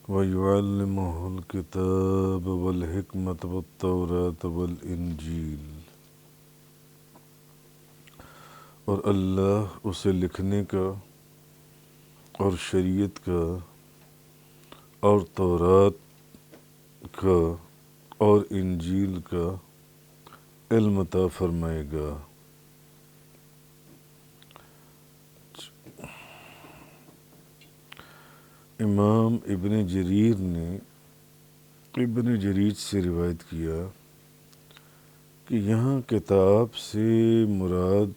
وَيُعَلِّمُهُ الْكِتَابَ وَالْحِكْمَةَ وَالتَّوْرَاةَ وَالْإِنْجِيلَ، اور اللہ اسے لکھنے کا اور شریعت کا اور تورات کا اور انجیل کا علم عطا فرمائے گا۔ امام ابن جریر نے ابن جریج سے روایت کیا کہ یہاں کتاب سے مراد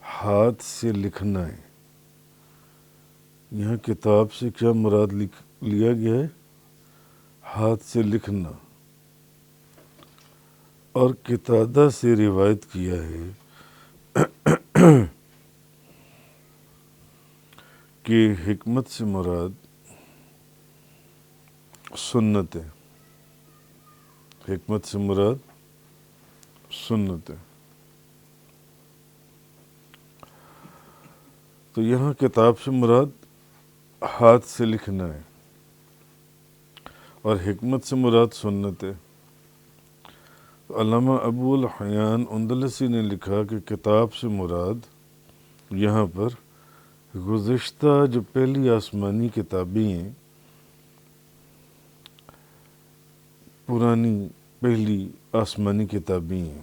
ہاتھ سے لکھنا ہے۔ یہاں کتاب سے کیا مراد لیا گیا ہے؟ ہاتھ سے لکھنا۔ اور قتادہ سے روایت کیا ہے کہ حکمت سے مراد سنت ہے۔ حکمت سے مراد سنت ہے۔ تو یہاں کتاب سے مراد ہاتھ سے لکھنا ہے اور حکمت سے مراد سنت ہے۔ علامہ ابو الحیان اندلسی نے لکھا کہ کتاب سے مراد یہاں پر گزشتہ جو پہلی آسمانی کتابیں ہیں، پرانی پہلی آسمانی کتابیں ہیں،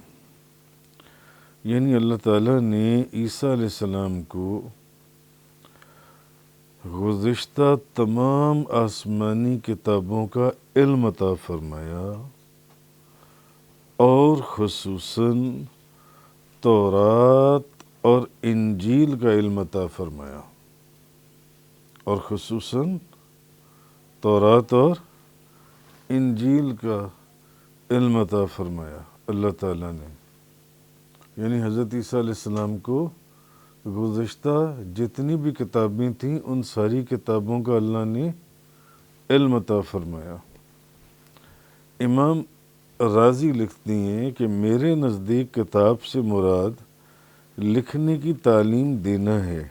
یعنی اللہ تعالیٰ نے عیسیٰ علیہ السلام کو گزشتہ تمام آسمانی کتابوں کا علم عطا فرمایا اور خصوصاً تورات اور انجیل کا علم عطا فرمایا، اور خصوصاً تورات اور انجیل کا علم عطا فرمایا اللہ تعالیٰ نے، یعنی حضرت عیسیٰ علیہ السلام کو گزشتہ جتنی بھی کتابیں تھیں ان ساری کتابوں کا اللہ نے علم عطا فرمایا۔ امام رازی لکھتی ہیں کہ میرے نزدیک کتاب سے مراد لکھنے کی تعلیم دینا ہے،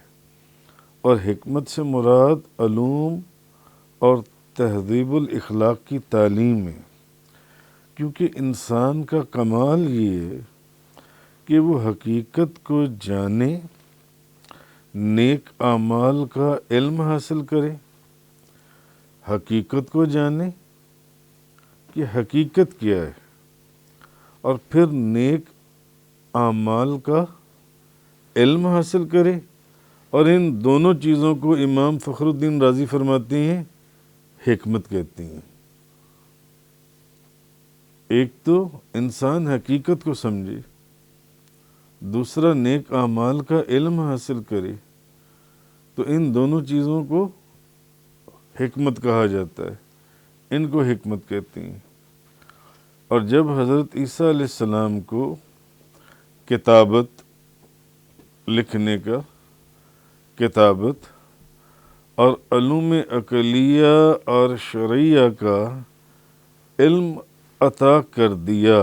اور حکمت سے مراد علوم اور تہذیب الاخلاق کی تعلیم ہے، کیونکہ انسان کا کمال یہ ہے کہ وہ حقیقت کو جانے، نیک اعمال کا علم حاصل کرے، حقیقت کو جانے کہ حقیقت کیا ہے، اور پھر نیک اعمال کا علم حاصل کرے۔ اور ان دونوں چیزوں کو امام فخر الدین رازی فرماتے ہیں حکمت کہتے ہیں۔ ایک تو انسان حقیقت کو سمجھے، دوسرا نیک اعمال کا علم حاصل کرے، تو ان دونوں چیزوں کو حکمت کہا جاتا ہے، ان کو حکمت کہتے ہیں۔ اور جب حضرت عیسیٰ علیہ السلام کو کتابت، لکھنے کا، کتابت اور علوم عقلیہ اور شرعیہ کا علم عطا کر دیا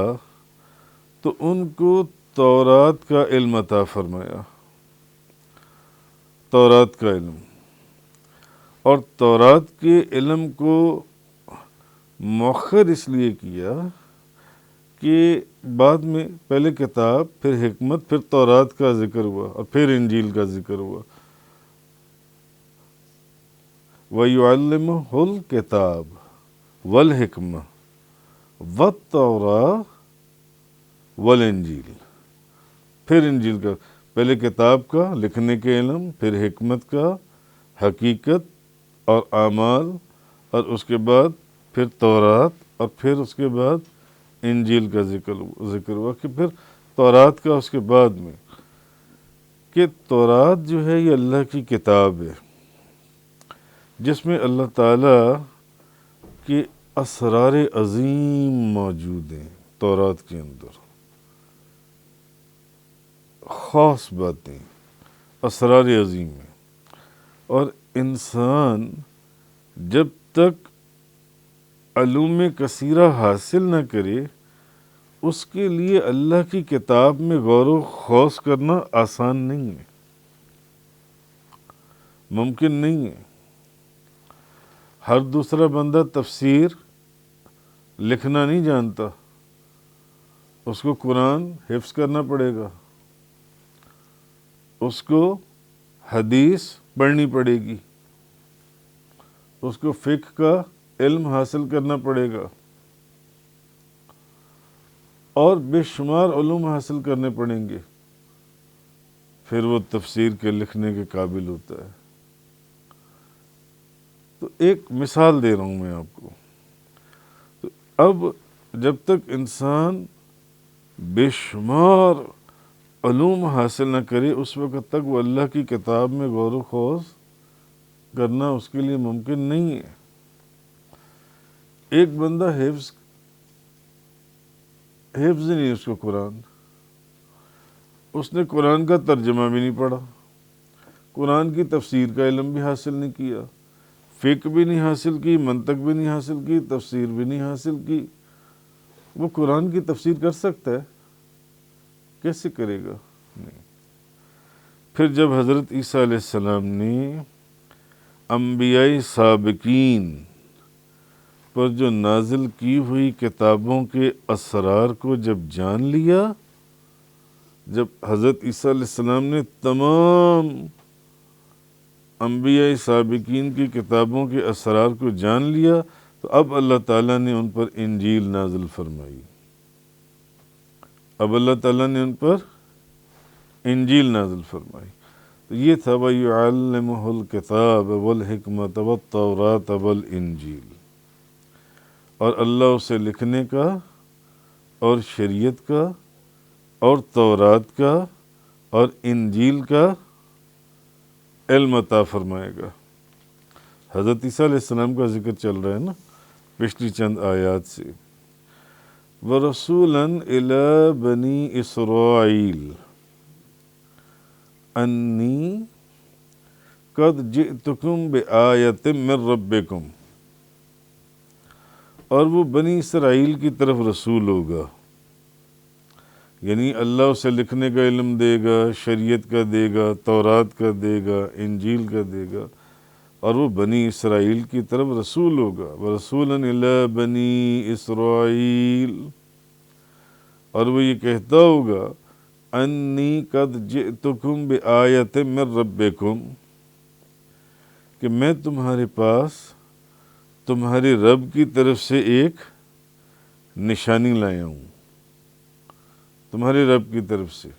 تو ان کو تورات کا علم عطا فرمایا، تورات کا علم۔ اور تورات کے علم کو مؤخر اس لیے کیا کہ بعد میں پہلے کتاب، پھر حکمت، پھر تورات کا ذکر ہوا اور پھر انجیل کا ذکر ہوا۔ وَيُعَلِّمُهُ الْكِتَابَ وَالْحِكْمَةَ وَالتَّوْرَاةَ وَالْإِنْجِيلَ، پھر انجیل کا، پہلے کتاب کا، لکھنے کے علم، پھر حکمت کا، حقیقت اور اعمال، اور اس کے بعد پھر تورات، اور پھر اس کے بعد انجیل کا ذکر ہوا کہ پھر تورات کا اس کے بعد میں، کہ تورات جو ہے یہ اللہ کی کتاب ہے جس میں اللہ تعالیٰ کے اسرار عظیم موجود ہیں۔ تورات کے اندر خاص باتیں، اسرار عظیم ہیں، اور انسان جب تک علوم کثیرہ حاصل نہ کرے اس کے لیے اللہ کی کتاب میں غور و خوض کرنا آسان نہیں ہے، ممکن نہیں ہے۔ ہر دوسرا بندہ تفسیر لکھنا نہیں جانتا، اس کو قرآن حفظ کرنا پڑے گا، اس کو حدیث پڑھنی پڑے گی، اس کو فقہ کا علم حاصل کرنا پڑے گا، اور بے شمار علوم حاصل کرنے پڑیں گے، پھر وہ تفسیر کے لکھنے کے قابل ہوتا ہے۔ تو ایک مثال دے رہا ہوں میں آپ کو۔ تو اب جب تک انسان بے شمار علوم حاصل نہ کرے، اس وقت تک وہ اللہ کی کتاب میں غور و خوض کرنا اس کے لیے ممکن نہیں ہے۔ ایک بندہ حفظ ہی نہیں اس کو قرآن، اس نے قرآن کا ترجمہ بھی نہیں پڑھا، قرآن کی تفسیر کا علم بھی حاصل نہیں کیا، فقہ بھی نہیں حاصل کی، منطق بھی نہیں حاصل کی، تفسیر بھی نہیں حاصل کی، وہ قرآن کی تفسیر کر سکتا ہے؟ کیسے کرے گا؟ نہیں۔ پھر جب حضرت عیسیٰ علیہ السلام نے انبیاء سابقین پر جو نازل کی ہوئی کتابوں کے اسرار کو جب جان لیا، جب حضرت عیسیٰ علیہ السلام نے تمام انبیاء سابقین کی کتابوں کے اسرار کو جان لیا، تو اب اللہ تعالیٰ نے ان پر انجیل نازل فرمائی، اب اللہ تعالیٰ نے ان پر انجیل نازل فرمائی۔ تو یہ تھا وَيُعَلِّمُهُ الْكِتَابَ وَالْحِكْمَةَ وَالتَّوْرَاةَ وَالْإِنجِيلَ، اور اللہ اسے لکھنے کا اور شریعت کا اور تورات کا اور انجیل کا علم عطا فرمائے گا۔ حضرت عیسیٰ علیہ السلام کا ذکر چل رہا ہے نا پچھلی چند آیات سے۔ وَرَسُولًا إِلَى بَنِي إِسْرَائِيلَ أَنِّي قَدْ جِئْتُكُمْ بِآيَةٍ مِّن رَبِّكُمْ، اور وہ بنی اسرائیل کی طرف رسول ہوگا، یعنی اللہ اسے لکھنے کا علم دے گا، شریعت کا دے گا، تورات کا دے گا، انجیل کا دے گا، اور وہ بنی اسرائیل کی طرف رسول ہوگا۔ وَرَسُولًا إِلَى بَنِي إِسْرَائِيلَ، اور وہ یہ کہتا ہوگا أَنِّي قَدْ جِئْتُكُمْ بِآيَةٍ مِّن رَبِّكُمْ، کہ میں تمہارے پاس تمہارے رب کی طرف سے ایک نشانی لایا ہوں، تمہارے رب کی طرف سے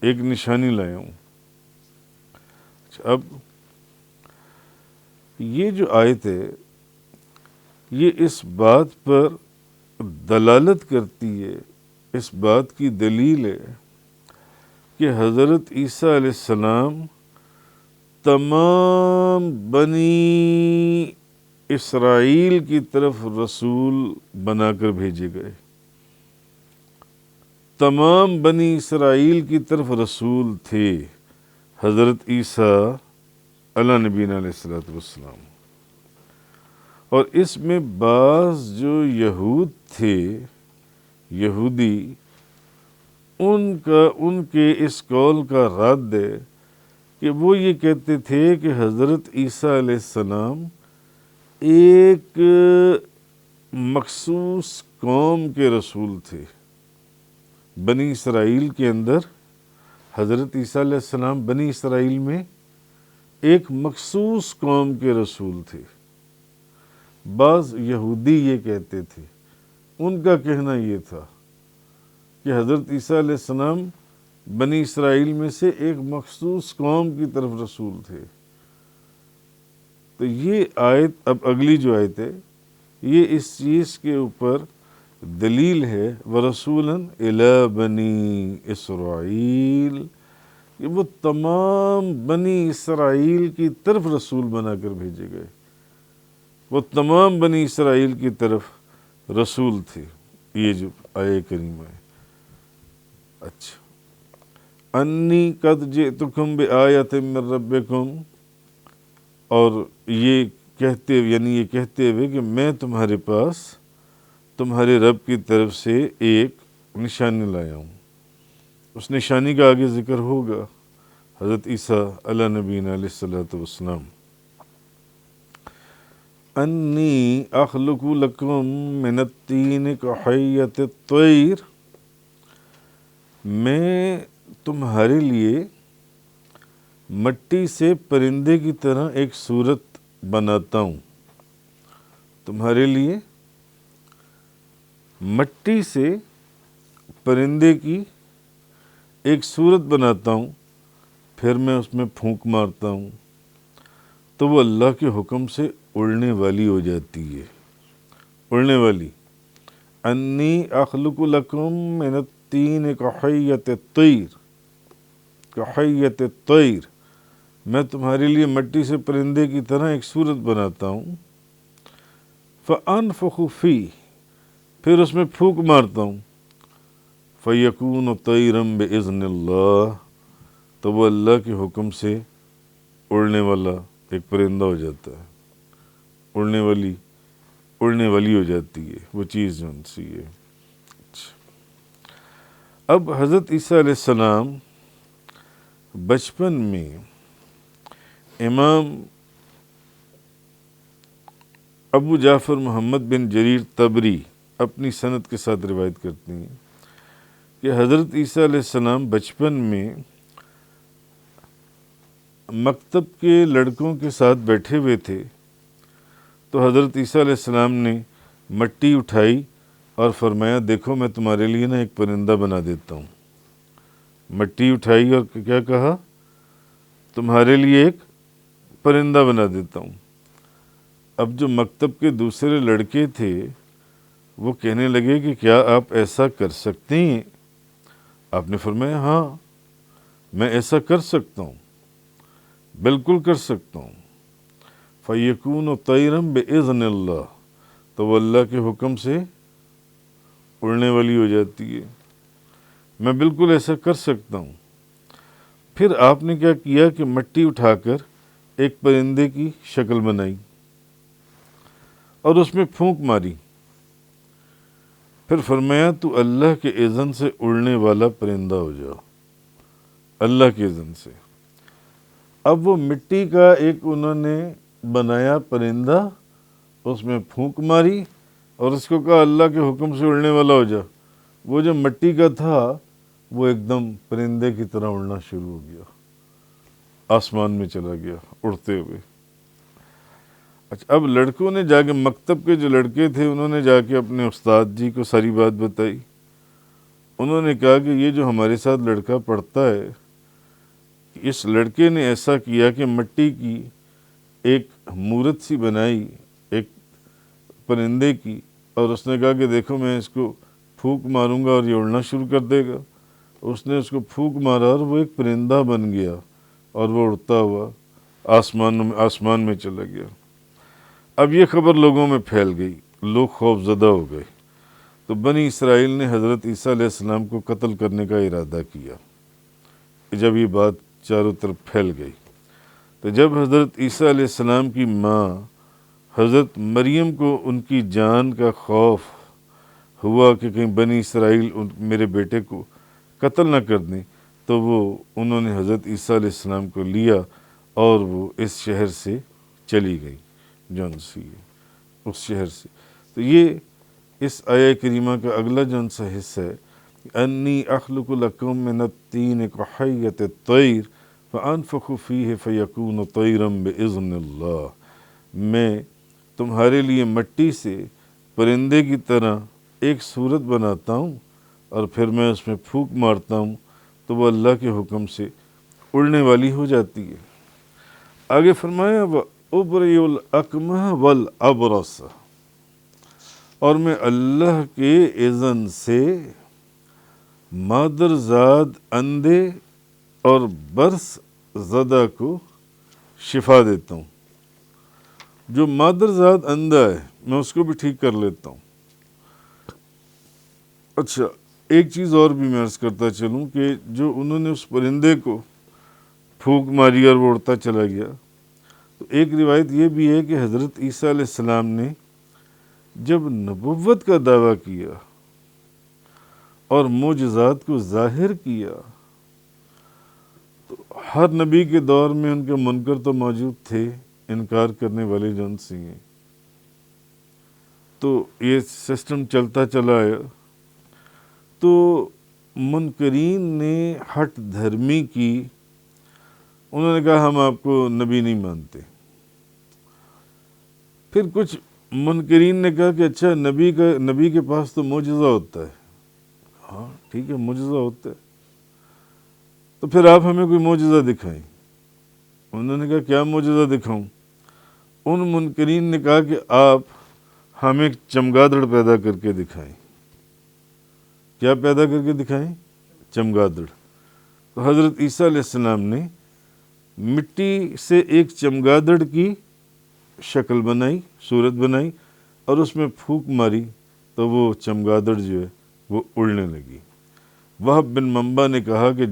ایک نشانی لایا ہوں۔ اب یہ جو آیت ہے یہ اس بات پر دلالت کرتی ہے، اس بات کی دلیل ہے کہ حضرت عیسیٰ علیہ السلام تمام بنی اسرائیل کی طرف رسول بنا کر بھیجے گئے، تمام بنی اسرائیل کی طرف رسول تھے حضرت عیسیٰ علیہ نبینا علیہ الصلوۃ والسلام۔ اور اس میں بعض جو یہود تھے، یہودی، ان کے اس قول کا رد ہے کہ وہ یہ کہتے تھے کہ حضرت عیسیٰ علیہ السلام ایک مخصوص قوم کے رسول تھے۔ بنی اسرائیل کے اندر حضرت عیسیٰ علیہ السلام بنی اسرائیل میں ایک مخصوص قوم کے رسول تھے۔ بعض یہودی یہ کہتے تھے، ان کا کہنا یہ تھا کہ حضرت عیسیٰ علیہ السلام بنی اسرائیل میں سے ایک مخصوص قوم کی طرف رسول تھے۔ تو یہ آیت، اب اگلی جو آیت ہے، یہ اس چیز کے اوپر دلیل ہے، وَرَسُولًا إِلَى بَنِي إِسْرَائِيلَ، کہ وہ تمام بنی اسرائیل کی طرف رسول بنا کر بھیجے گئے، وہ تمام بنی اسرائیل کی طرف رسول تھے۔ یہ جو آیہ کریمہ ہے۔ اچھا، انی قد جئتکم بآیۃ من ربکم، اور یہ کہتے ہوئے کہ میں تمہارے پاس تمہارے رب کی طرف سے ایک نشانی لایا ہوں۔ اس نشانی کا آگے ذکر ہوگا حضرت عیسیٰ علیہ نبینا علیہ الصلوۃ والسلام۔ انی اخلق لکم من الطین کحیۃ الطیر، میں تمہارے لیے مٹی سے پرندے کی طرح ایک صورت بناتا ہوں، تمہارے لیے مٹی سے پرندے کی ایک صورت بناتا ہوں، پھر میں اس میں پھونک مارتا ہوں تو وہ اللہ کے حکم سے اڑنے والی ہو جاتی ہے، اڑنے والی۔ انی اخلق لکم من الطین کحیۃ الطیر، کحیۃ الطیر، میں تمہارے لیے مٹی سے پرندے کی طرح ایک صورت بناتا ہوں، فانفخ فیہ، پھر اس میں پھونک مارتا ہوں، فیکون طیرا باذن اللہ، تو وہ اللہ کے حکم سے اڑنے والا ایک پرندہ ہو جاتا ہے، اڑنے والی ہو جاتی ہے وہ چیز جو سی ہے۔ اب حضرت عیسیٰ علیہ السلام بچپن میں امام ابو جعفر محمد بن جریر طبری اپنی سند کے ساتھ روایت کرتے ہیں کہ حضرت عیسیٰ علیہ السلام بچپن میں مکتب کے لڑکوں کے ساتھ بیٹھے ہوئے تھے، تو حضرت عیسیٰ علیہ السلام نے مٹی اٹھائی اور فرمایا دیکھو میں تمہارے لیے نا ایک پرندہ بنا دیتا ہوں، مٹی اٹھائی اور کیا کہا، تمہارے لیے ایک پرندہ بنا دیتا ہوں۔ اب جو مکتب کے دوسرے لڑکے تھے وہ کہنے لگے کہ کیا آپ ایسا کر سکتے ہیں؟ آپ نے فرمایا ہاں میں ایسا کر سکتا ہوں، بالکل کر سکتا ہوں۔ فَيَكُونُ طَيْرًا بِإِذْنِ اللہ، تو وہ اللہ کے حکم سے اڑنے والی ہو جاتی ہے، میں بالکل ایسا کر سکتا ہوں۔ پھر آپ نے کیا کیا کہ مٹی اٹھا کر ایک پرندے کی شکل بنائی اور اس میں پھونک ماری، پھر فرمایا تو اللہ کے اذن سے اڑنے والا پرندہ ہو جاؤ، اللہ کے اذن سے۔ اب وہ مٹی کا ایک انہوں نے بنایا پرندہ، اس میں پھونک ماری اور اس کو کہا اللہ کے حکم سے اڑنے والا ہو جا، وہ جو مٹی کا تھا وہ ایک دم پرندے کی طرح اڑنا شروع ہو گیا، آسمان میں چلا گیا اڑتے ہوئے۔ اچھا، اب لڑکوں نے جا کے، مکتب کے جو لڑکے تھے انہوں نے جا کے اپنے استاد جی کو ساری بات بتائی، انہوں نے کہا کہ یہ جو ہمارے ساتھ لڑکا پڑھتا ہے، اس لڑکے نے ایسا کیا کہ مٹی کی ایک مورت سی بنائی ایک پرندے کی، اور اس نے کہا کہ دیکھو میں اس کو پھونک ماروں گا اور یہ اڑنا شروع کر دے گا۔ اس نے اس کو پھونک مارا اور وہ ایک پرندہ بن گیا اور وہ اڑتا ہوا آسمان میں چلا گیا۔ اب یہ خبر لوگوں میں پھیل گئی، لوگ خوف زدہ ہو گئے، تو بنی اسرائیل نے حضرت عیسیٰ علیہ السلام کو قتل کرنے کا ارادہ کیا۔ جب یہ بات چاروں طرف پھیل گئی تو جب حضرت عیسیٰ علیہ السلام کی ماں حضرت مریم کو ان کی جان کا خوف ہوا کہ کہیں بنی اسرائیل میرے بیٹے کو قتل نہ کر دیں، تو انہوں نے حضرت عیسیٰ علیہ السلام کو لیا اور وہ اس شہر سے چلی گئی، جون سی اس شہر سے۔ تو یہ اس آیہ کریمہ کا اگلا جون سا حصہ ہے، انی اخلق لکم من الطین کحیۃ الطیر فانفخ فیہ فیکون طیرا باذن اللہ، میں تمہارے لیے مٹی سے پرندے کی طرح ایک صورت بناتا ہوں اور پھر میں اس میں پھونک مارتا ہوں تو وہ اللہ کے حکم سے اڑنے والی ہو جاتی ہے۔ آگے فرمایا وَأُبْرِئُ الْأَكْمَحَ وَالْأَبْرَصَ، اور میں اللہ کے اذن سے مادرزاد اندھے اور برس زدہ کو شفا دیتا ہوں۔ جو مادرزاد اندھا ہے میں اس کو بھی ٹھیک کر لیتا ہوں۔ اچھا، ایک چیز اور بھی میں عرض کرتا چلوں کہ جو انہوں نے اس پرندے کو پھونک ماری اور وہ اڑتا چلا گیا، تو ایک روایت یہ بھی ہے کہ حضرت عیسیٰ علیہ السلام نے جب نبوت کا دعویٰ کیا اور معجزات کو ظاہر کیا تو ہر نبی کے دور میں ان کے منکر تو موجود تھے، انکار کرنے والے جن سے ہیں، تو یہ سسٹم چلتا چلا آیا، تو منکرین نے ہٹ دھرمی کی، انہوں نے کہا ہم آپ کو نبی نہیں مانتے۔ پھر کچھ منکرین نے کہا کہ اچھا نبی کے پاس تو معجزہ ہوتا ہے، ہاں ٹھیک ہے معجزہ ہوتا ہے، تو پھر آپ ہمیں کوئی معجزہ دکھائیں۔ انہوں نے کہا کیا معجزہ دکھاؤں؟ ان منکرین نے کہا کہ آپ ہمیں چمگادڑ پیدا کر کے دکھائیں۔ کیا پیدا کر کے دکھائیں؟ چمگادڑ۔ تو حضرت عیسیٰ علیہ السلام نے مٹی سے ایک چمگادڑ کی شکل بنائی، صورت بنائی، اور اس میں پھونک ماری تو وہ چمگادڑ جو ہے وہ اڑنے لگی۔ وہب بن منبع نے کہا کہ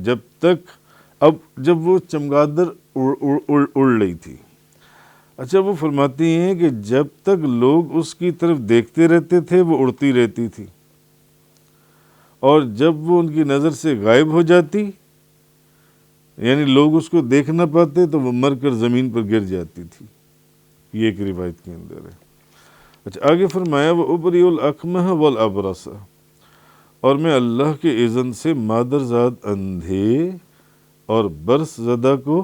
جب وہ چمگادڑ اڑ رہی تھی، اچھا وہ فرماتی ہیں کہ جب تک لوگ اس کی طرف دیکھتے رہتے تھے وہ اڑتی رہتی تھی، اور جب وہ ان کی نظر سے غائب ہو جاتی، یعنی لوگ اس کو دیکھ نہ پاتے، تو وہ مر کر زمین پر گر جاتی تھی۔ یہ ایک روایت کے اندر ہے۔ اچھا آگے فرمایا وَأُبْرِئُ الْأَكْمَحَ وَالْأَبْرَصَ، اور میں اللہ کے اذن سے مادرزاد اندھے اور برس زدہ کو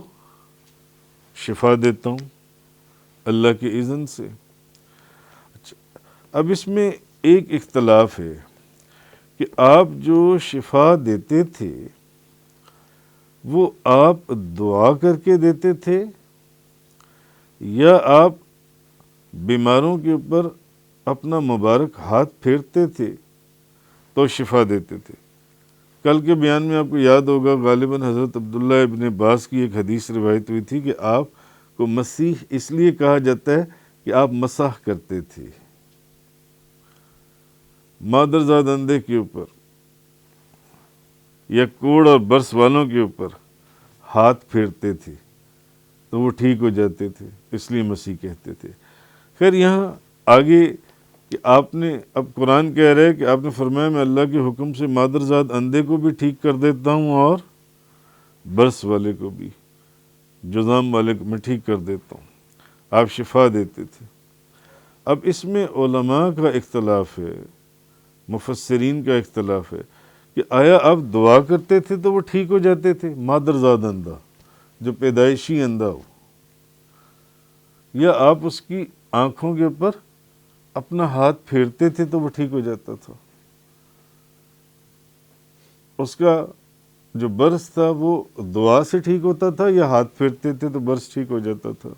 شفا دیتا ہوں، اللہ کے اذن سے۔ اچھا اب اس میں ایک اختلاف ہے کہ آپ جو شفا دیتے تھے وہ آپ دعا کر کے دیتے تھے یا آپ بیماروں کے اوپر اپنا مبارک ہاتھ پھیرتے تھے تو شفا دیتے تھے؟ کل کے بیان میں آپ کو یاد ہوگا غالباً حضرت عبداللہ ابن عباس کی ایک حدیث روایت ہوئی تھی کہ آپ کو مسیح اس لیے کہا جاتا ہے کہ آپ مسح کرتے تھے مادرزاد اندھے کے اوپر یا کوڑ اور برس والوں کے اوپر ہاتھ پھیرتے تھے تو وہ ٹھیک ہو جاتے تھے، اس لیے مسیح کہتے تھے۔ خیر یہاں آگے کہ آپ نے، اب قرآن کہہ رہے کہ آپ نے فرمایا میں اللہ کے حکم سے مادرزاد اندھے کو بھی ٹھیک کر دیتا ہوں اور برس والے کو بھی، جذام والے کو میں ٹھیک کر دیتا ہوں، آپ شفا دیتے تھے۔ اب اس میں علماء کا اختلاف ہے، مفسرین کا اختلاف ہے کہ آیا آپ دعا کرتے تھے تو وہ ٹھیک ہو جاتے تھے، مادرزاد اندھا جو پیدائشی اندھا ہو، یا آپ اس کی آنکھوں کے اوپر اپنا ہاتھ پھیرتے تھے تو وہ ٹھیک ہو جاتا تھا؟ اس کا جو برس تھا وہ دعا سے ٹھیک ہوتا تھا یا ہاتھ پھیرتے تھے تو برس ٹھیک ہو جاتا تھا؟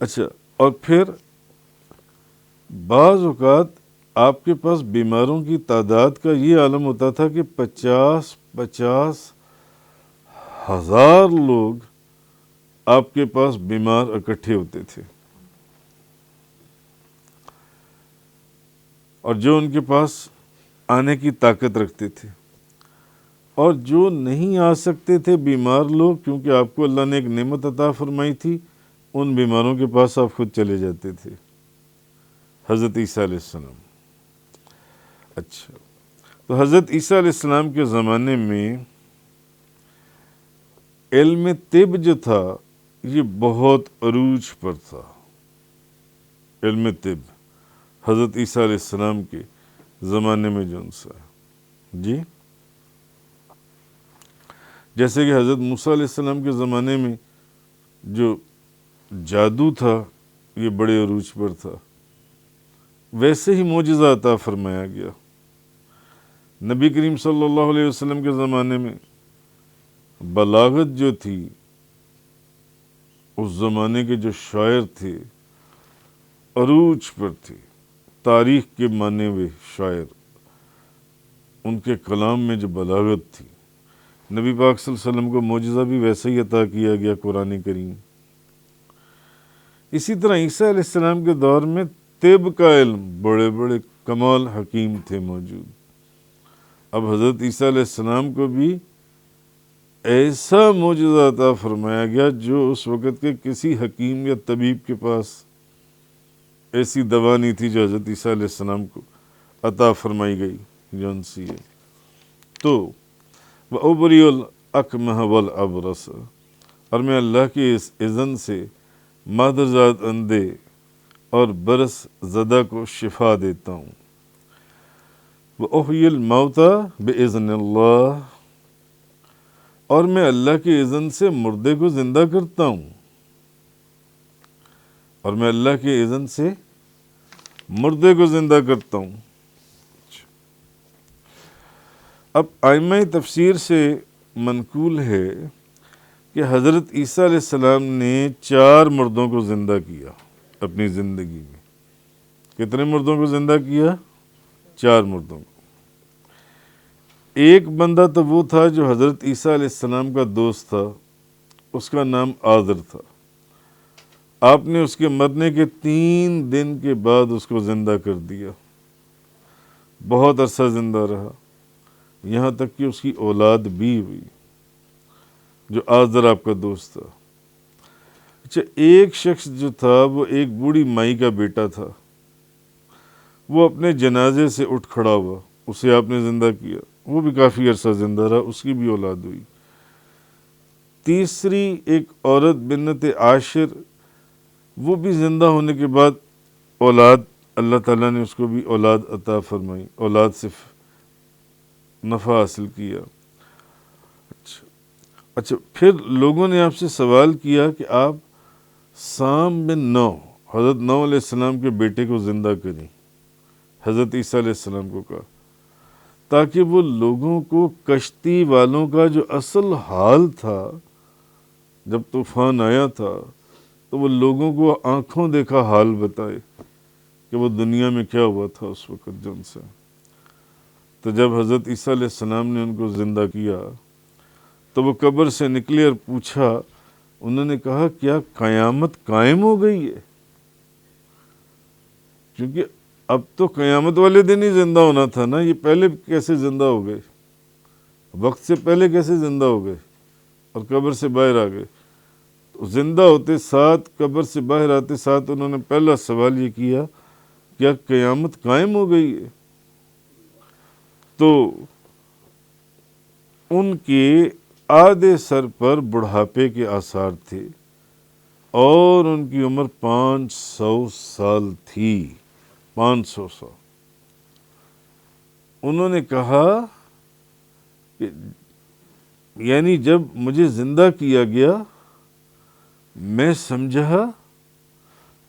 اچھا اور پھر بعض اوقات آپ کے پاس بیماروں کی تعداد کا یہ عالم ہوتا تھا کہ 50 ہزار لوگ آپ کے پاس بیمار اکٹھے ہوتے تھے، اور جو ان کے پاس آنے کی طاقت رکھتے تھے، اور جو نہیں آ سکتے تھے بیمار لوگ، کیونکہ آپ کو اللہ نے ایک نعمت عطا فرمائی تھی، ان بیماروں کے پاس آپ خود چلے جاتے تھے، حضرت عیسیٰ علیہ السلام۔ اچھا تو حضرت عیسیٰ علیہ السلام کے زمانے میں علم طب جو تھا یہ بہت عروج پر تھا۔ علم طب حضرت عیسیٰ علیہ السلام کے زمانے میں جو انسا ہے جی، جیسے کہ حضرت موسیٰ علیہ السلام کے زمانے میں جو جادو تھا یہ بڑے عروج پر تھا، ویسے ہی معجزہ عطا فرمایا گیا۔ نبی کریم صلی اللہ علیہ وسلم کے زمانے میں بلاغت جو تھی، اس زمانے کے جو شاعر تھے عروج پر تھے، تاریخ کے مانے ہوئے شاعر، ان کے کلام میں جو بلاغت تھی، نبی پاک صلی اللہ علیہ وسلم کو معجزہ بھی ویسے ہی عطا کیا گیا قرآن کریم۔ اسی طرح عیسیٰ علیہ السلام کے دور میں طب کا علم، بڑے بڑے کمال حکیم تھے موجود۔ اب حضرت عیسیٰ علیہ السلام کو بھی ایسا معجزہ عطا فرمایا گیا جو اس وقت کے کسی حکیم یا طبیب کے پاس ایسی دوا نہیں تھی جو حضرت عیسیٰ علیہ السلام کو عطا فرمائی گئی، جو ان سی ہے۔ تو وَأُبْرِئُ الْأَكْمَحَ وَالْأَبْرَصَ، اور میں اللہ کے اس اذن سے مادرزاد اندھے اور برس زدہ کو شفا دیتا ہوں۔ وَأُحْيِي الْمَوْتَى بِإِذْنِ اللَّهِ، اور میں اللہ کی اذن سے مردے کو زندہ کرتا ہوں، اور میں اللہ کی اذن سے مردے کو زندہ کرتا ہوں۔ اب ائمہ تفسیر سے منقول ہے کہ حضرت عیسیٰ علیہ السلام نے 4 مردوں کو زندہ کیا اپنی زندگی میں۔ کتنے مردوں کو زندہ کیا؟ 4 مردوں کو۔ ایک بندہ تو وہ تھا جو حضرت عیسیٰ علیہ السلام کا دوست تھا، اس کا نام آذر تھا۔ آپ نے اس کے مرنے کے 3 دن کے بعد اس کو زندہ کر دیا، بہت عرصہ زندہ رہا، یہاں تک کہ اس کی اولاد بھی ہوئی، جو آذر آپ کا دوست تھا۔ اچھا، ایک شخص جو تھا وہ ایک بوڑھی مائی کا بیٹا تھا، وہ اپنے جنازے سے اٹھ کھڑا ہوا، اسے آپ نے زندہ کیا، وہ بھی کافی عرصہ زندہ رہا، اس کی بھی اولاد ہوئی۔ تیسری ایک عورت بنت عاشر، وہ بھی زندہ ہونے کے بعد اولاد، اللہ تعالیٰ نے اس کو بھی اولاد عطا فرمائی، اولاد سے نفع حاصل کیا۔ اچھا، پھر لوگوں نے آپ سے سوال کیا کہ آپ سام بن نوح، حضرت نوح علیہ السلام کے بیٹے کو زندہ کریں۔ حضرت عیسیٰ علیہ السلام کو کہا تاکہ وہ لوگوں کو کشتی والوں کا جو اصل حال تھا جب طوفان آیا تھا، تو وہ لوگوں کو آنکھوں دیکھا حال بتائے کہ وہ دنیا میں کیا ہوا تھا اس وقت جن سے۔ تو جب حضرت عیسیٰ علیہ السلام نے ان کو زندہ کیا تو وہ قبر سے نکلے اور پوچھا، انہوں نے کہا کیا قیامت قائم ہو گئی ہے؟ کیونکہ اب تو قیامت والے دن ہی زندہ ہونا تھا نا، یہ پہلے کیسے زندہ ہو گئے؟ وقت سے پہلے کیسے زندہ ہو گئے اور قبر سے باہر آ گئے؟ تو زندہ ہوتے ساتھ، قبر سے باہر آتے ساتھ انہوں نے پہلا سوال یہ کیا، کیا قیامت قائم ہو گئی ہے؟ تو ان کے آدھے سر پر بڑھاپے کے آثار تھے اور ان کی عمر 500 سال تھی، 500 سال۔ انہوں نے کہا کہ یعنی جب مجھے زندہ کیا گیا میں سمجھا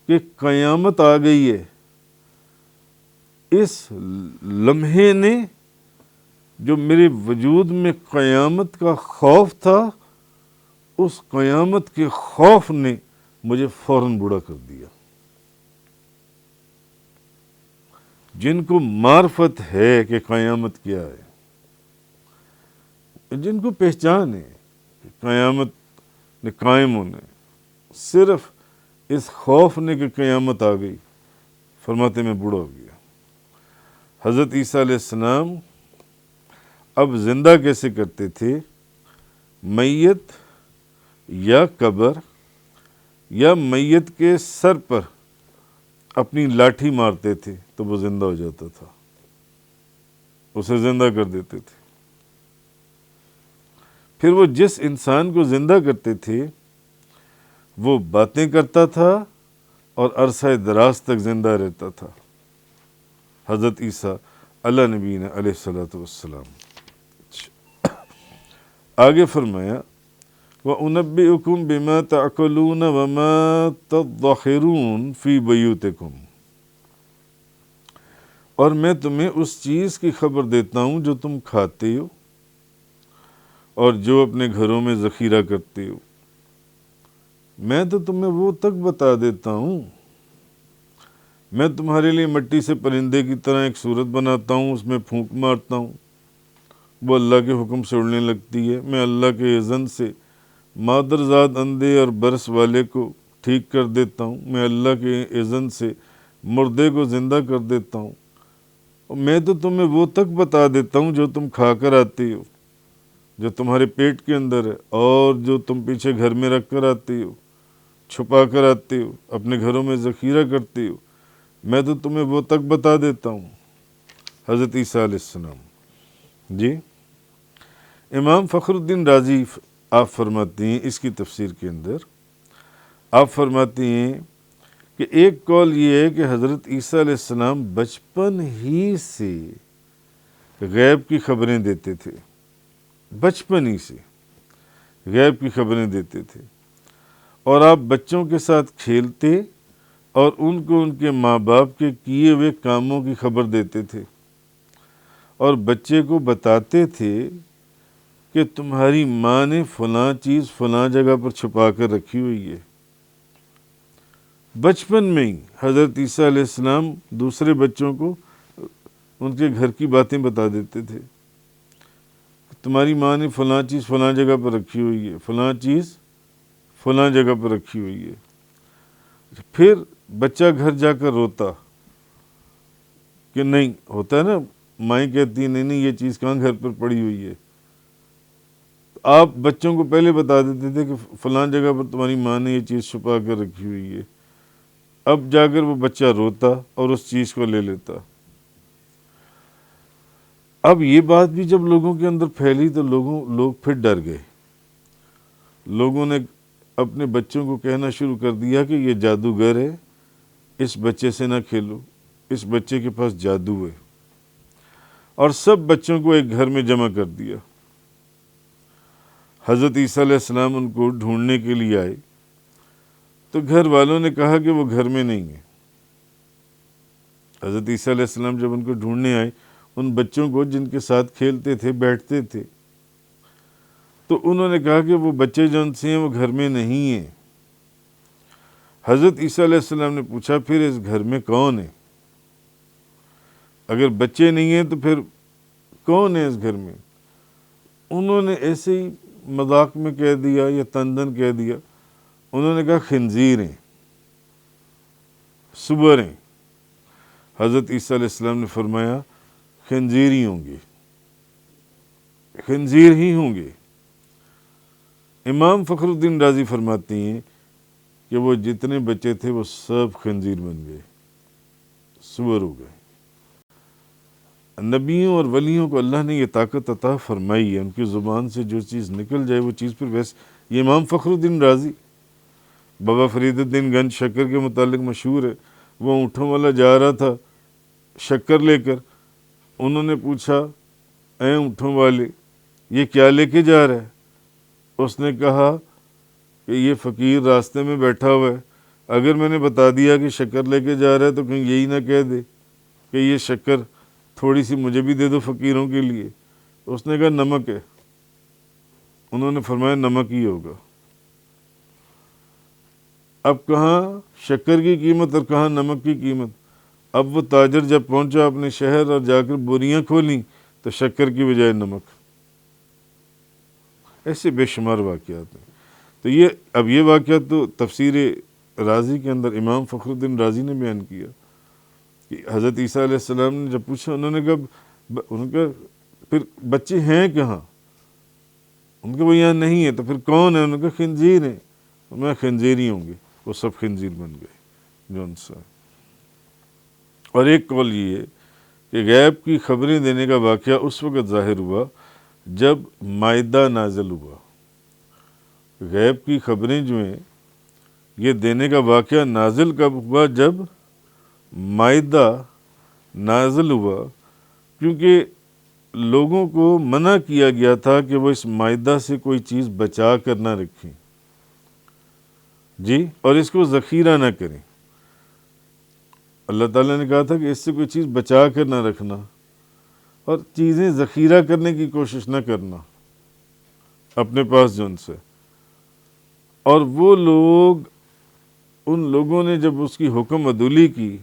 کہ قیامت آ گئی ہے۔ اس لمحے نے جو میرے وجود میں قیامت کا خوف تھا، اس قیامت کے خوف نے مجھے فوراً بوڑھا کر دیا۔ جن کو معرفت ہے کہ قیامت کیا ہے، جن کو پہچان ہے کہ قیامت نے قائم ہونا ہے، صرف اس خوف نے کہ قیامت آ گئی، فرماتے میں بوڑھا ہو گیا۔ حضرت عیسیٰ علیہ السلام اب زندہ کیسے کرتے تھے؟ میت یا قبر یا میت کے سر پر اپنی لاٹھی مارتے تھے تو وہ زندہ ہو جاتا تھا، اسے زندہ کر دیتے تھے۔ پھر وہ جس انسان کو زندہ کرتے تھے وہ باتیں کرتا تھا اور عرصہ دراز تک زندہ رہتا تھا۔ حضرت عیسیٰ اللہ نبینا علیہ الصلوۃ والسلام۔ آگے فرمایا وَأُنَبِّئُكُم بِمَا تَأْكُلُونَ وَمَا تَدَّخِرُونَ فِي بُيُوتِكُمْ، اور میں تمہیں اس چیز کی خبر دیتا ہوں جو تم کھاتے ہو اور جو اپنے گھروں میں ذخیرہ کرتے ہو۔ میں تو تمہیں وہ تک بتا دیتا ہوں، میں تمہارے لیے مٹی سے پرندے کی طرح ایک صورت بناتا ہوں، اس میں پھونک مارتا ہوں، وہ اللہ کے حکم سے اڑنے لگتی ہے۔ میں اللہ کے اذن سے مادرزاد اندھے اور برس والے کو ٹھیک کر دیتا ہوں، میں اللہ کے اذن سے مردے کو زندہ کر دیتا ہوں۔ اور میں تو تمہیں وہ تک بتا دیتا ہوں جو تم کھا کر آتے ہو، جو تمہارے پیٹ کے اندر ہے، اور جو تم پیچھے گھر میں رکھ کر آتے ہو، چھپا کر آتے ہو، اپنے گھروں میں ذخیرہ کرتے ہو، میں تو تمہیں وہ تک بتا دیتا ہوں۔ حضرت عیسیٰ علیہ السلام۔ جی، امام فخر الدین رازی آپ فرماتے ہیں اس کی تفسیر کے اندر، آپ فرماتے ہیں کہ ایک قول یہ ہے کہ حضرت عیسیٰ علیہ السلام بچپن ہی سے غیب کی خبریں دیتے تھے، بچپن ہی سے غیب کی خبریں دیتے تھے، اور آپ بچوں کے ساتھ کھیلتے اور ان کو ان کے ماں باپ کے کیے ہوئے کاموں کی خبر دیتے تھے، اور بچے کو بتاتے تھے کہ تمہاری ماں نے فلاں چیز فلاں جگہ پر چھپا کر رکھی ہوئی ہے۔ بچپن میں ہی حضرت عیسیٰ علیہ السلام دوسرے بچوں کو ان کے گھر کی باتیں بتا دیتے تھے، تمہاری ماں نے فلاں چیز فلاں جگہ پر رکھی ہوئی ہے، فلاں چیز فلاں جگہ پر رکھی ہوئی ہے۔ پھر بچہ گھر جا کر روتا کہ نہیں، ہوتا ہے نا، مائیں کہتی نہیں نہیں، یہ چیز کہاں گھر پر پڑی ہوئی ہے۔ آپ بچوں کو پہلے بتا دیتے تھے کہ فلاں جگہ پر تمہاری ماں نے یہ چیز چھپا کر رکھی ہوئی ہے، اب جا کر وہ بچہ روتا اور اس چیز کو لے لیتا۔ اب یہ بات بھی جب لوگوں کے اندر پھیلی تو لوگ پھر ڈر گئے، لوگوں نے اپنے بچوں کو کہنا شروع کر دیا کہ یہ جادوگر ہے، اس بچے سے نہ کھیلو، اس بچے کے پاس جادو ہے، اور سب بچوں کو ایک گھر میں جمع کر دیا۔ حضرت عیسیٰ علیہ السلام ان کو ڈھونڈنے کے لیے آئے تو گھر والوں نے کہا کہ وہ گھر میں نہیں ہے۔ حضرت عیسیٰ علیہ السلام جب ان کو ڈھونڈنے آئے، ان بچوں کو جن کے ساتھ کھیلتے تھے بیٹھتے تھے، تو انہوں نے کہا کہ وہ بچے جن سے ہیں وہ گھر میں نہیں ہیں۔ حضرت عیسیٰ علیہ السلام نے پوچھا پھر اس گھر میں کون ہے؟ اگر بچے نہیں ہیں تو پھر کون ہے اس گھر میں؟ انہوں نے ایسے ہی مذاق میں کہہ دیا یا تندن کہہ دیا، انہوں نے کہا خنزیر ہیں، سور ہیں۔ حضرت عیسیٰ علیہ السلام نے فرمایا خنزیر ہی ہوں گے، خنزیر ہی ہوں گے۔ امام فخر الدین رازی فرماتے ہیں کہ وہ جتنے بچے تھے وہ سب خنزیر بن گئے، سور ہو گئے۔ نبیوں اور ولیوں کو اللہ نے یہ طاقت عطا فرمائی ہے، ان کی زبان سے جو چیز نکل جائے وہ چیز پھر ویسے۔ یہ امام فخر الدین رازی بابا فرید الدین گنج شکر کے متعلق مشہور ہے، وہ اونٹوں والا جا رہا تھا شکر لے کر، انہوں نے پوچھا اے اونٹوں والے یہ کیا لے کے جا رہا ہے؟ اس نے کہا کہ یہ فقیر راستے میں بیٹھا ہوا ہے، اگر میں نے بتا دیا کہ شکر لے کے جا رہا ہے تو کہیں یہی نہ کہہ دے کہ یہ شکر تھوڑی سی مجھے بھی دے دو فقیروں کے لیے۔ اس نے کہا نمک ہے، انہوں نے فرمایا نمک ہی ہوگا۔ اب کہاں شکر کی قیمت اور کہاں نمک کی قیمت؟ اب وہ تاجر جب پہنچا اپنے شہر اور جا کر بوریاں کھولیں تو شکر کی بجائے نمک۔ ایسے بے شمار واقعات ہیں۔ تو یہ واقعات تو تفسیر رازی کے اندر امام فخر الدین رازی نے بیان کیا کہ حضرت عیسیٰ علیہ السلام نے جب پوچھا، انہوں نے کہا ان کا پھر بچے ہیں کہاں؟ ان کے وہ یہاں نہیں ہے، تو پھر کون ہے؟ انہوں نے کہا خنزیر ہیں۔ میں خنزیر ہی ہوں گے، وہ سب خنزیر بن گئے جو ان سے۔ اور ایک قول یہ ہے کہ غیب کی خبریں دینے کا واقعہ اس وقت ظاہر ہوا جب مائدہ نازل ہوا۔ غیب کی خبریں جو ہیں یہ دینے کا واقعہ نازل کب ہوا؟ جب مائدہ نازل ہوا، کیونکہ لوگوں کو منع کیا گیا تھا کہ وہ اس مائدہ سے کوئی چیز بچا کر نہ رکھیں، جی، اور اس کو ذخیرہ نہ کریں۔ اللہ تعالیٰ نے کہا تھا کہ اس سے کوئی چیز بچا کر نہ رکھنا، اور چیزیں ذخیرہ کرنے کی کوشش نہ کرنا اپنے پاس جو ان سے۔ اور وہ لوگ، ان لوگوں نے جب اس کی حکم عدولی کی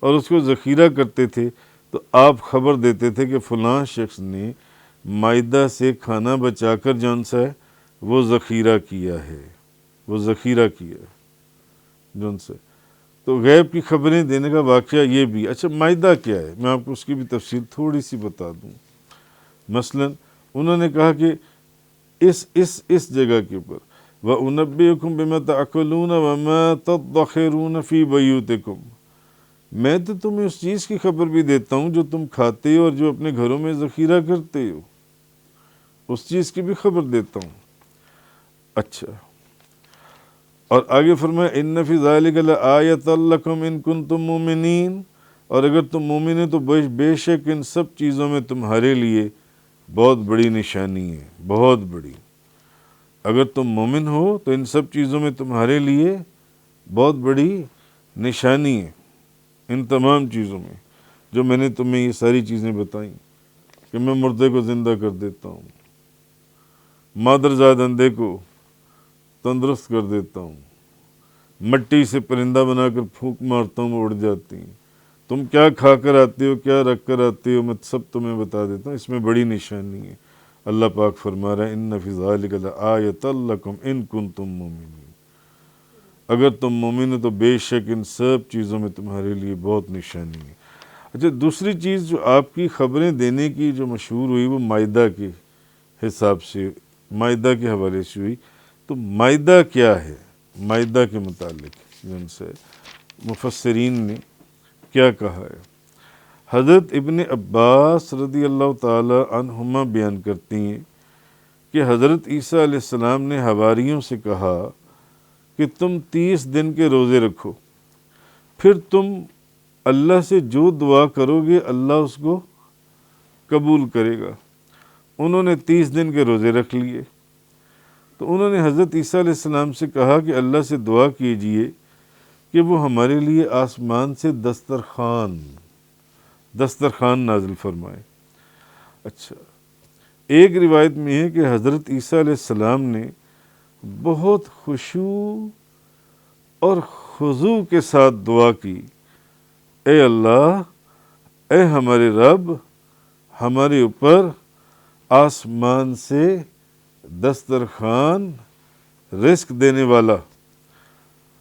اور اس کو ذخیرہ کرتے تھے تو آپ خبر دیتے تھے کہ فلاں شخص نے مائدہ سے کھانا بچا کر جو ان سے وہ ذخیرہ کیا ہے، وہ ذخیرہ کیا ہے جو ان سے۔ تو غیب کی خبریں دینے کا واقعہ یہ بھی۔ اچھا مائدہ کیا ہے؟ میں آپ کو اس کی بھی تفصیل تھوڑی سی بتا دوں۔ مثلا انہوں نے کہا کہ اس جگہ کے اوپر وَأُنَبِّئُكُم بِمَا تَأْكُلُونَ وَمَا تَدَّخِرُونَ فِي بَيُوتِكُمْ، میں تو تمہیں اس چیز کی خبر بھی دیتا ہوں جو تم کھاتے ہو اور جو اپنے گھروں میں ذخیرہ کرتے ہو، اس چیز کی بھی خبر دیتا ہوں۔ اچھا، اور آگے فرمایا ان فی ذالک لآیۃ لکم ان کنتم مؤمنین، اور اگر تم مومن ہیں تو بے شک ان سب چیزوں میں تمہارے لیے بہت بڑی نشانی ہے، بہت بڑی۔ اگر تم مومن ہو تو ان سب چیزوں میں تمہارے لیے بہت بڑی نشانی ہے، ان تمام چیزوں میں جو میں نے تمہیں یہ ساری چیزیں بتائیں، کہ میں مردے کو زندہ کر دیتا ہوں، مادرزاد اندھے کو تندرست کر دیتا ہوں، مٹی سے پرندہ بنا کر پھونک مارتا ہوں وہ اڑ جاتی ہیں، تم کیا کھا کر آتے ہو کیا رکھ کر آتے ہو میں سب تمہیں بتا دیتا ہوں، اس میں بڑی نشانی ہے۔ اللہ پاک فرما رہا ہے ان فی ذالک لآیۃ لکم ان کنتم مؤمنین، اگر تم مومن ہو تو بے شک ان سب چیزوں میں تمہارے لیے بہت نشانی ہے۔ اچھا، دوسری چیز جو آپ کی خبریں دینے کی جو مشہور ہوئی وہ مائدہ کے حساب سے، مائدہ کے حوالے سے ہوئی، تو مائدہ کیا ہے؟ مائدہ کے متعلق جن سے مفسرین نے کیا کہا ہے؟ حضرت ابن عباس رضی اللہ تعالی عنہما بیان کرتی ہیں کہ حضرت عیسیٰ علیہ السلام نے حواریوں سے کہا کہ تم 30 دن کے روزے رکھو، پھر تم اللہ سے جو دعا کرو گے اللہ اس کو قبول کرے گا۔ انہوں نے 30 دن کے روزے رکھ لیے، تو انہوں نے حضرت عیسیٰ علیہ السلام سے کہا کہ اللہ سے دعا کیجئے کہ وہ ہمارے لیے آسمان سے دسترخوان نازل فرمائے۔ اچھا، ایک روایت میں ہے کہ حضرت عیسیٰ علیہ السلام نے بہت خشوع اور خضوع کے ساتھ دعا کی، اے اللہ، اے ہمارے رب، ہمارے اوپر آسمان سے دسترخوان، رزق دینے والا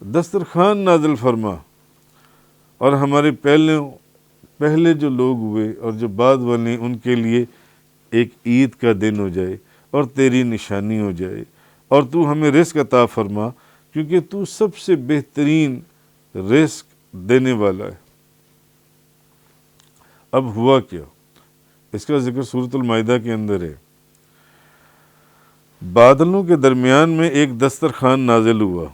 دسترخوان نازل فرما، اور ہمارے پہلے جو لوگ ہوئے اور جو بعد والے ان کے لیے ایک عید کا دن ہو جائے اور تیری نشانی ہو جائے، اور تو ہمیں رزق عطا فرما کیونکہ تو سب سے بہترین رزق دینے والا ہے۔ اب ہوا کیا؟ اس کا ذکر سورۃ المائدہ کے اندر ہے۔ بادلوں کے درمیان میں ایک دسترخوان نازل ہوا،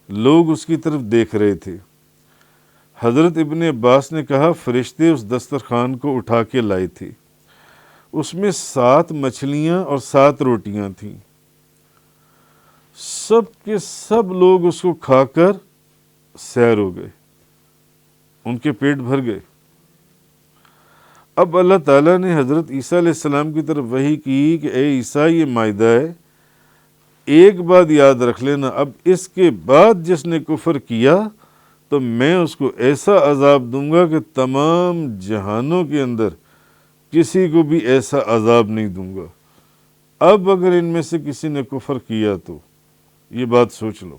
لوگ اس کی طرف دیکھ رہے تھے۔ حضرت ابن عباس نے کہا فرشتے اس دسترخوان کو اٹھا کے لائے تھے، اس میں 7 مچھلیاں اور 7 روٹیاں تھیں، سب کے سب لوگ اس کو کھا کر سیر ہو گئے، ان کے پیٹ بھر گئے۔ اب اللہ تعالیٰ نے حضرت عیسیٰ علیہ السلام کی طرف وحی کی کہ اے عیسیٰ یہ مائدہ ہے، ایک بات یاد رکھ لینا، اب اس کے بعد جس نے کفر کیا تو میں اس کو ایسا عذاب دوں گا کہ تمام جہانوں کے اندر کسی کو بھی ایسا عذاب نہیں دوں گا۔ اب اگر ان میں سے کسی نے کفر کیا تو یہ بات سوچ لو۔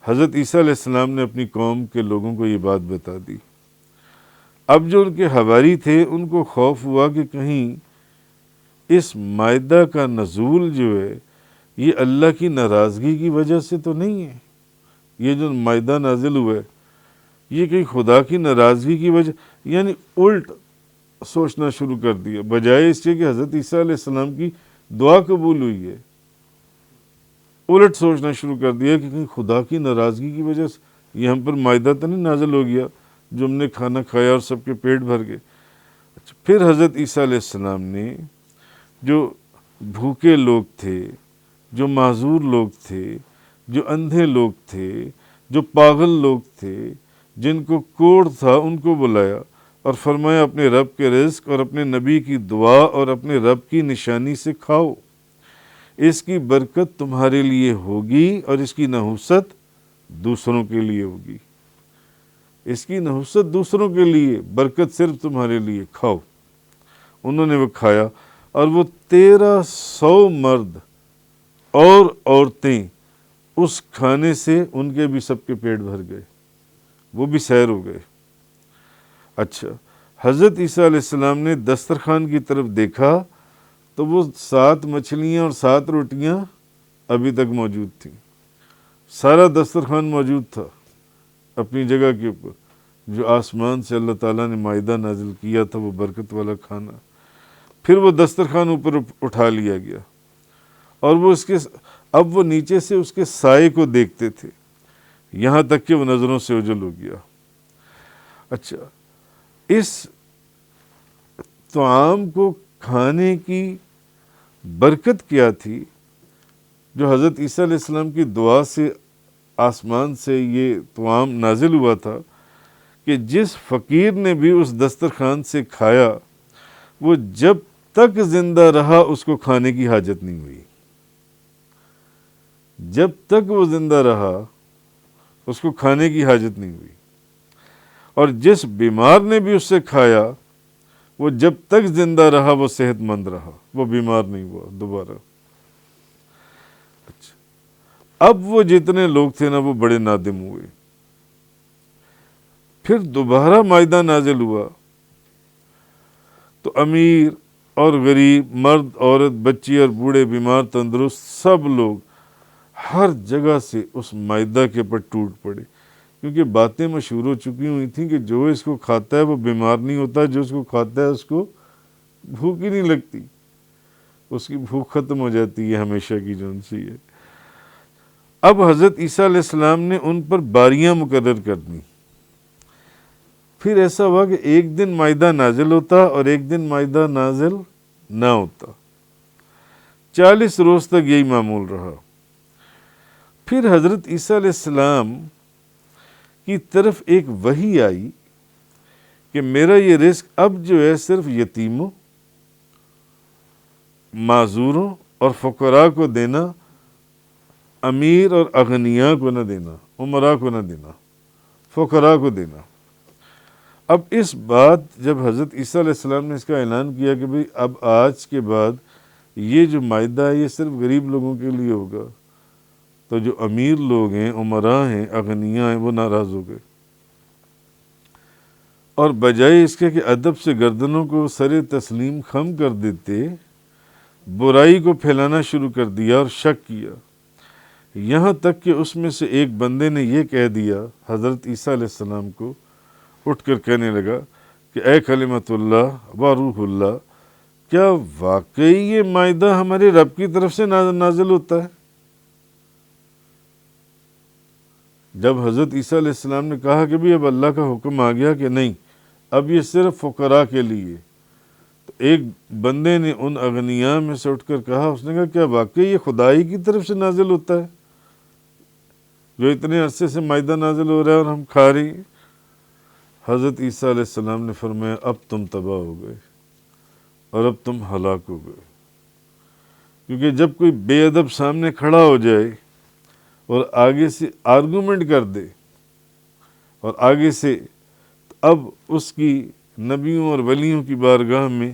حضرت عیسیٰ علیہ السلام نے اپنی قوم کے لوگوں کو یہ بات بتا دی۔ اب جو ان کے حواری تھے ان کو خوف ہوا کہ کہیں اس مائدہ کا نزول جو ہے یہ اللہ کی ناراضگی کی وجہ سے تو نہیں ہے، یہ جو مائدہ نازل ہوا ہے یہ کہیں خدا کی ناراضگی کی وجہ، یعنی الٹ سوچنا شروع کر دیا، بجائے اس کے کہ حضرت عیسیٰ علیہ السلام کی دعا قبول ہوئی ہے، الٹ سوچنا شروع کر دیا کہ کہیں خدا کی ناراضگی کی وجہ سے یہ ہم پر مائدہ تو نہیں نازل ہو گیا جو ہم نے کھانا کھایا اور سب کے پیٹ بھر گئے۔ اچھا، پھر حضرت عیسیٰ علیہ السلام نے جو بھوکے لوگ تھے، جو معذور لوگ تھے، جو اندھے لوگ تھے، جو پاگل لوگ تھے، جن کو کوڑ تھا، ان کو بلایا اور فرمایا اپنے رب کے رزق اور اپنے نبی کی دعا اور اپنے رب کی نشانی سے کھاؤ، اس کی برکت تمہارے لیے ہوگی اور اس کی نحوست دوسروں کے لیے ہوگی، اس کی نحوست دوسروں کے لیے، برکت صرف تمہارے لیے، کھاؤ۔ انہوں نے وہ کھایا اور وہ 1300 مرد اور عورتیں اس کھانے سے ان کے بھی سب کے پیٹ بھر گئے، وہ بھی سیر ہو گئے۔ اچھا، حضرت عیسیٰ علیہ السلام نے دسترخوان کی طرف دیکھا تو وہ 7 مچھلیاں اور 7 روٹیاں ابھی تک موجود تھیں، سارا دسترخوان موجود تھا اپنی جگہ کے اوپر، جو آسمان سے اللہ تعالیٰ نے مائدہ نازل کیا تھا، وہ برکت والا کھانا۔ پھر وہ دسترخوان اوپر اٹھا لیا گیا اور وہ اب وہ نیچے سے اس کے سائے کو دیکھتے تھے، یہاں تک کہ وہ نظروں سے اوجھل ہو گیا۔ اچھا، اس طعام کو کھانے کی برکت کیا تھی جو حضرت عیسیٰ علیہ السلام کی دعا سے آسمان سے یہ طعام نازل ہوا تھا کہ جس فقیر نے بھی اس دسترخوان سے کھایا وہ جب تک زندہ رہا اس کو کھانے کی حاجت نہیں ہوئی، جب تک وہ زندہ رہا اس کو کھانے کی حاجت نہیں ہوئی، اور جس بیمار نے بھی اس سے کھایا وہ جب تک زندہ رہا وہ صحت مند رہا، وہ بیمار نہیں ہوا دوبارہ۔ اچھا، اب وہ جتنے لوگ تھے نا وہ بڑے نادم ہوئے۔ پھر دوبارہ مائدہ نازل ہوا تو امیر اور غریب، مرد عورت، بچی اور بوڑھے، بیمار تندرست، سب لوگ ہر جگہ سے اس مائدہ کے پر ٹوٹ پڑے، کیونکہ باتیں مشہور ہو چکی ہوئی تھیں کہ جو اس کو کھاتا ہے وہ بیمار نہیں ہوتا، جو اس کو کھاتا ہے اس کو بھوک ہی نہیں لگتی، اس کی بھوک ختم ہو جاتی ہے ہمیشہ کی جو ان سے ہے۔ اب حضرت عیسیٰ علیہ السلام نے ان پر باریاں مقرر کر دیں۔ پھر ایسا ہوا کہ ایک دن مائدہ نازل ہوتا اور ایک دن مائدہ نازل نہ ہوتا، 40 روز تک یہی معمول رہا۔ پھر حضرت عیسیٰ علیہ السلام کی طرف ایک وحی آئی کہ میرا یہ رزق اب جو ہے صرف یتیموں، معذوروں اور فقراء کو دینا، امیر اور اغنیاء کو نہ دینا، امراء کو نہ دینا، فقراء کو دینا۔ اب اس بات جب حضرت عیسیٰ علیہ السلام نے اس کا اعلان کیا کہ بھئی اب آج کے بعد یہ جو مائدہ ہے یہ صرف غریب لوگوں کے لیے ہوگا، تو جو امیر لوگ ہیں، امراء ہیں، اغنیاء ہیں، وہ ناراض ہو گئے، اور بجائے اس کے کہ ادب سے گردنوں کو سر تسلیم خم کر دیتے، برائی کو پھیلانا شروع کر دیا اور شک کیا، یہاں تک کہ اس میں سے ایک بندے نے یہ کہہ دیا حضرت عیسیٰ علیہ السلام کو، اٹھ کر کہنے لگا کہ اے کلمۃ اللہ و روح اللہ، کیا واقعی یہ مائدہ ہمارے رب کی طرف سے نازل ہوتا ہے؟ جب حضرت عیسیٰ علیہ السلام نے کہا کہ بھی اب اللہ کا حکم آ گیا کہ نہیں، اب یہ صرف فقراء کے لیے، تو ایک بندے نے ان اغنیاء میں سے اٹھ کر کہا، اس نے کہا کیا واقعی یہ خدائی کی طرف سے نازل ہوتا ہے جو اتنے عرصے سے مائدہ نازل ہو رہا ہے اور ہم کھا رہے ہیں؟ حضرت عیسیٰ علیہ السلام نے فرمایا اب تم تباہ ہو گئے اور اب تم ہلاک ہو گئے، کیونکہ جب کوئی بے ادب سامنے کھڑا ہو جائے اور آگے سے آرگومنٹ کر دے اور آگے سے، اب اس کی نبیوں اور ولیوں کی بارگاہ میں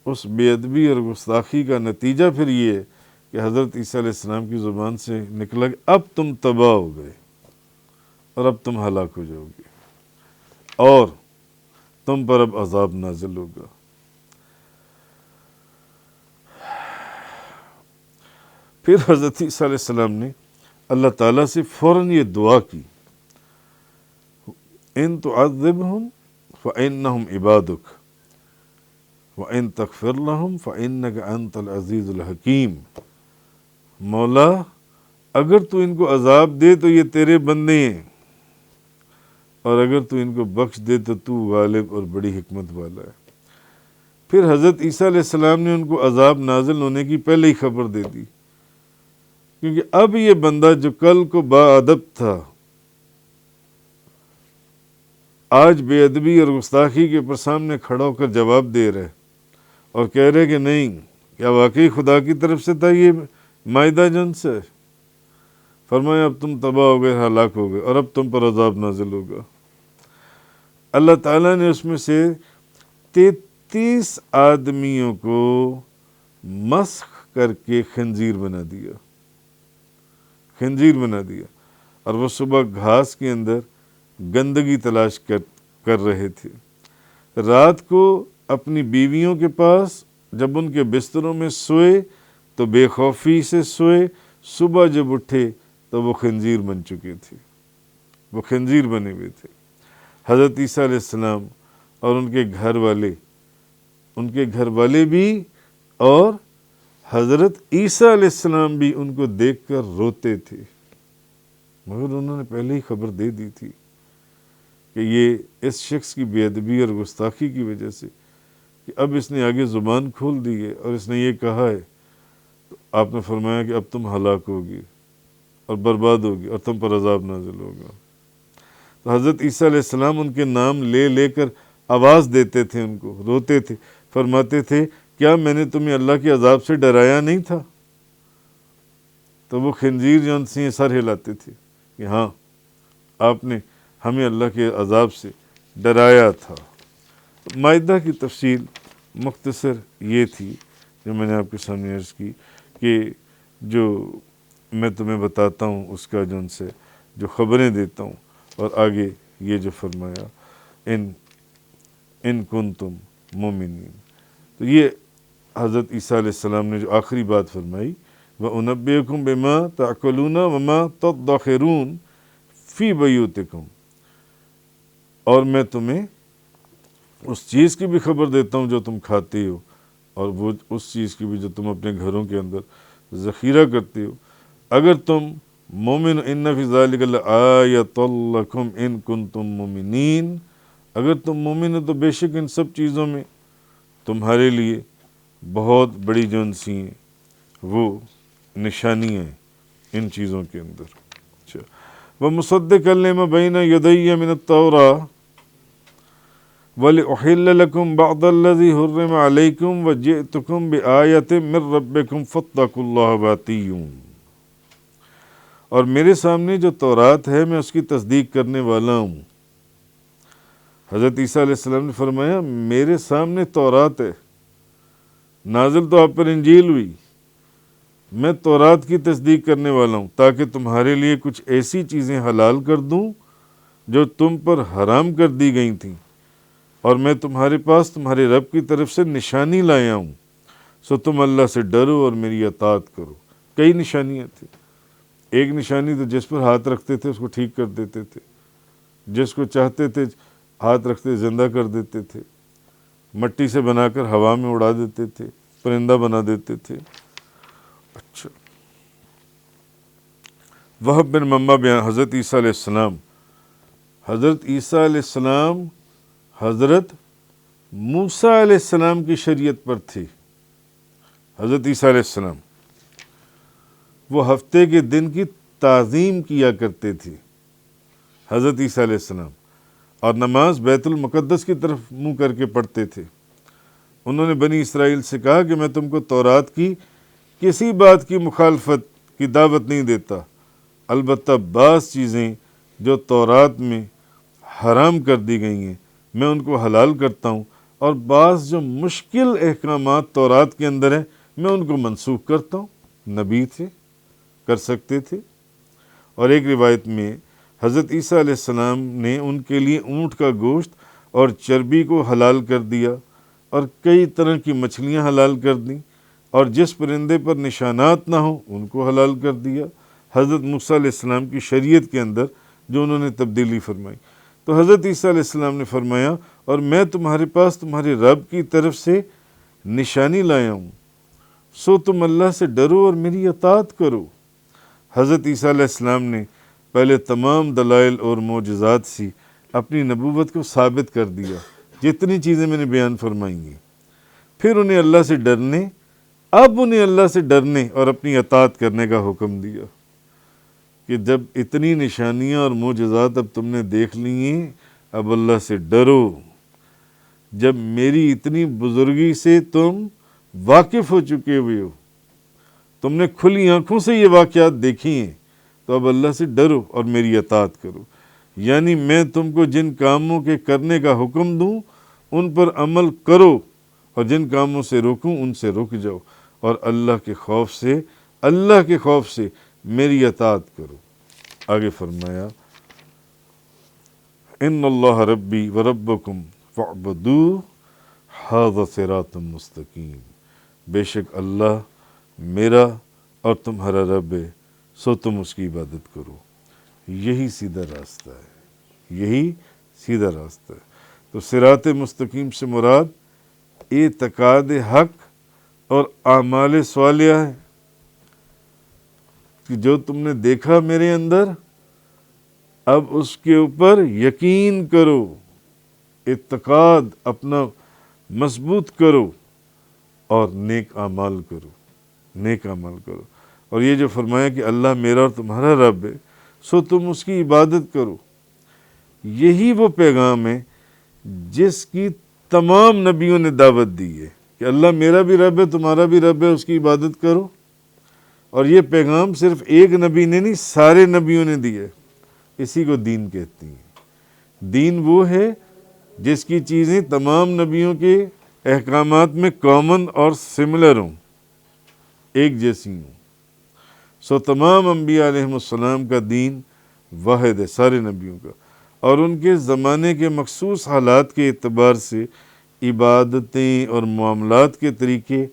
اس بے ادبی اور گستاخی کا نتیجہ پھر یہ ہے کہ حضرت عیسیٰ علیہ السلام کی زبان سے نکلا کہ اب تم تباہ ہو گئے اور اب تم ہلاک ہو جاؤ گے اور تم پر اب عذاب نازل ہوگا۔ پھر حضرت عیسیٰ علیہ السلام نے اللہ تعالیٰ سے فوراً یہ دعا کی، ان تعذبہم فإنہم عبادک وإن تغفر لہم فإنک انت العزیز الحکیم۔ مولا اگر تو ان کو عذاب دے تو یہ تیرے بندے ہیں، اور اگر تو ان کو بخش دے تو تو غالب اور بڑی حکمت والا ہے۔ پھر حضرت عیسیٰ علیہ السلام نے ان کو عذاب نازل ہونے کی پہلے ہی خبر دے دی، کیونکہ اب یہ بندہ جو کل کو با ادب تھا، آج بے ادبی اور گستاخی کے پر سامنے کھڑا ہو کر جواب دے رہے اور کہہ رہے کہ نہیں، کیا واقعی خدا کی طرف سے تھا یہ مائدہ جن سے؟ فرمایا اب تم تباہ ہو گئے، ہلاک ہو گئے، اور اب تم پر عذاب نازل ہوگا۔ اللہ تعالیٰ نے اس میں سے 33 آدمیوں کو مسخ کر کے خنزیر بنا دیا، خنزیر بنا دیا، اور وہ صبح گھاس کے اندر گندگی تلاش کر رہے تھے، رات کو اپنی بیویوں کے پاس جب ان کے بستروں میں سوئے تو بے خوفی سے سوئے، صبح جب اٹھے تو وہ خنزیر بن چکے تھے، وہ خنزیر بنے ہوئے تھے۔ حضرت عیسیٰ علیہ السلام اور ان کے گھر والے بھی، اور حضرت عیسیٰ علیہ السلام بھی ان کو دیکھ کر روتے تھے، مگر انہوں نے پہلے ہی خبر دے دی تھی کہ یہ اس شخص کی بے ادبی اور گستاخی کی وجہ سے کہ اب اس نے آگے زبان کھول دی ہے اور اس نے یہ کہا ہے، تو آپ نے فرمایا کہ اب تم ہلاک ہوگی اور برباد ہوگی اور تم پر عذاب نازل ہوگا۔ تو حضرت عیسیٰ علیہ السلام ان کے نام لے لے کر آواز دیتے تھے، ان کو روتے تھے، فرماتے تھے کیا میں نے تمہیں اللہ کے عذاب سے ڈرایا نہیں تھا؟ تو وہ خنزیر جو ان سے سر ہلاتے تھے کہ ہاں آپ نے ہمیں اللہ کے عذاب سے ڈرایا تھا۔ مائدہ کی تفصیل مختصر یہ تھی جو میں نے آپ کے سامنے عرض کی کہ جو میں تمہیں بتاتا ہوں اس کا جو ان سے جو خبریں دیتا ہوں، اور آگے یہ جو فرمایا ان کنتم مومنین، تو یہ حضرت عیسیٰ علیہ السلام نے جو آخری بات فرمائی، وَأُنَبِّئُكُم بِمَا تَأْكُلُونَ وَمَا تَدَّخِرُونَ فِي بَيُوتِكُم، اور میں تمہیں اس چیز کی بھی خبر دیتا ہوں جو تم کھاتے ہو، اور وہ اس چیز کی بھی جو تم اپنے گھروں کے اندر ذخیرہ کرتے ہو۔ اگر تم مومن، ان فی ذالک لآیۃ لکم ان کنتم مومنین، اگر تم مومن ہو تو بے شک ان سب چیزوں میں تمہارے لیے بہت بڑی جو سی ہیں وہ نشانیاں ہیں ان چیزوں کے اندر۔ اچھا، وَمُصَدِّقًا لِمَا بَيْنَ يَدَيَّ مِنَ التَّوْرَاةِ وَلِأُحِلَّ لَكُمْ بَعْضَ الَّذِي حُرِّمَ عَلَيْكُمْ وَجِئْتُكُمْ بِآیَةٍ مِّن رَّبِّكُمْ فَاتَّقُوا اللَّهَ وَأَطِیعُونِ، اور میرے سامنے جو تورات ہے میں اس کی تصدیق کرنے والا ہوں۔ حضرت عیسیٰ علیہ السلام نے فرمایا میرے سامنے تورات ہے، نازل تو آپ پر انجیل ہوئی، میں تورات کی تصدیق کرنے والا ہوں تاکہ تمہارے لیے کچھ ایسی چیزیں حلال کر دوں جو تم پر حرام کر دی گئی تھیں، اور میں تمہارے پاس تمہارے رب کی طرف سے نشانی لایا ہوں، سو تم اللہ سے ڈرو اور میری اطاعت کرو۔ کئی نشانیاں تھیں، ایک نشانی تو جس پر ہاتھ رکھتے تھے اس کو ٹھیک کر دیتے تھے، جس کو چاہتے تھے ہاتھ رکھتے زندہ کر دیتے تھے، مٹی سے بنا کر ہوا میں اڑا دیتے تھے، پرندہ بنا دیتے تھے۔ اچھا، وہب بن مما بیان، حضرت عیسیٰ علیہ السلام حضرت موسیٰ علیہ السلام کی شریعت پر تھے۔ حضرت عیسیٰ علیہ السلام وہ ہفتے کے دن کی تعظیم کیا کرتے تھے، حضرت عیسیٰ علیہ السلام، اور نماز بیت المقدس کی طرف منہ کر کے پڑھتے تھے۔ انہوں نے بنی اسرائیل سے کہا کہ میں تم کو تورات کی کسی بات کی مخالفت کی دعوت نہیں دیتا، البتہ بعض چیزیں جو تورات میں حرام کر دی گئی ہیں میں ان کو حلال کرتا ہوں، اور بعض جو مشکل احکامات تورات کے اندر ہیں میں ان کو منسوخ کرتا ہوں۔ نبی تھے، کر سکتے تھے۔ اور ایک روایت میں حضرت عیسیٰ علیہ السلام نے ان کے لیے اونٹ کا گوشت اور چربی کو حلال کر دیا، اور کئی طرح کی مچھلیاں حلال کر دیں، اور جس پرندے پر نشانات نہ ہوں ان کو حلال کر دیا، حضرت موسیٰ علیہ السلام کی شریعت کے اندر جو انہوں نے تبدیلی فرمائی۔ تو حضرت عیسیٰ علیہ السلام نے فرمایا اور میں تمہارے پاس تمہارے رب کی طرف سے نشانی لایا ہوں، سو تم اللہ سے ڈرو اور میری اطاعت کرو۔ حضرت عیسیٰ علیہ السلام نے پہلے تمام دلائل اور معجزات سے اپنی نبوت کو ثابت کر دیا، جتنی چیزیں میں نے بیان فرمائی ہیں، پھر انہیں اللہ سے ڈرنے اور اپنی اطاعت کرنے کا حکم دیا کہ جب اتنی نشانیاں اور معجزات اب تم نے دیکھ لی ہیں، اب اللہ سے ڈرو۔ جب میری اتنی بزرگی سے تم واقف ہو چکے ہوئے ہو، تم نے کھلی آنکھوں سے یہ واقعات دیکھی ہیں، تو اب اللہ سے ڈرو اور میری اطاعت کرو۔ یعنی میں تم کو جن کاموں کے کرنے کا حکم دوں ان پر عمل کرو، اور جن کاموں سے روکوں ان سے رک جاؤ، اور اللہ کے خوف سے میری اطاعت کرو۔ آگے فرمایا ان اللہ ربی وربکم فاعبدوہ ھذا صراط مستقیم، بے شک اللہ میرا اور تمہارا رب ہے، سو تم اس کی عبادت کرو، یہی سیدھا راستہ ہے۔ تو صراط مستقیم سے مراد اعتقاد حق اور اعمال صالحہ ہے کہ جو تم نے دیکھا میرے اندر، اب اس کے اوپر یقین کرو، اعتقاد اپنا مضبوط کرو اور نیک اعمال کرو، نیک اعمال کرو۔ اور یہ جو فرمایا کہ اللہ میرا اور تمہارا رب ہے، سو تم اس کی عبادت کرو، یہی وہ پیغام ہے جس کی تمام نبیوں نے دعوت دی ہے کہ اللہ میرا بھی رب ہے، تمہارا بھی رب ہے، اس کی عبادت کرو۔ اور یہ پیغام صرف ایک نبی نے نہیں، سارے نبیوں نے دیا ہے۔ اسی کو دین کہتی ہیں۔ دین وہ ہے جس کی چیزیں تمام نبیوں کے احکامات میں کامن اور سملر ہوں، ایک جیسی ہوں۔ سو تمام انبیاء علیہ السلام کا دین واحد ہے، سارے نبیوں کا، اور ان کے زمانے کے مخصوص حالات کے اعتبار سے عبادتیں اور معاملات کے طریقے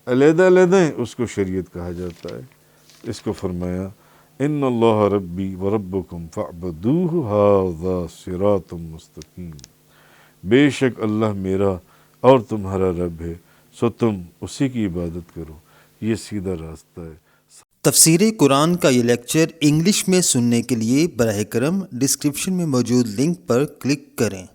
علیحدہ علیحدہ ہیں، اس کو شریعت کہا جاتا ہے۔ اس کو فرمایا ان اللہ ربی وربکم فاعبدوہ ھذا صراط مستقیم، بے شک اللہ میرا اور تمہارا رب ہے، سو تم اسی کی عبادت کرو، یہ سیدھا راستہ ہے۔ تفسیر قرآن کا یہ لیکچر انگلش میں سننے کے لیے براہ کرم ڈسکرپشن میں موجود لنک پر کلک کریں۔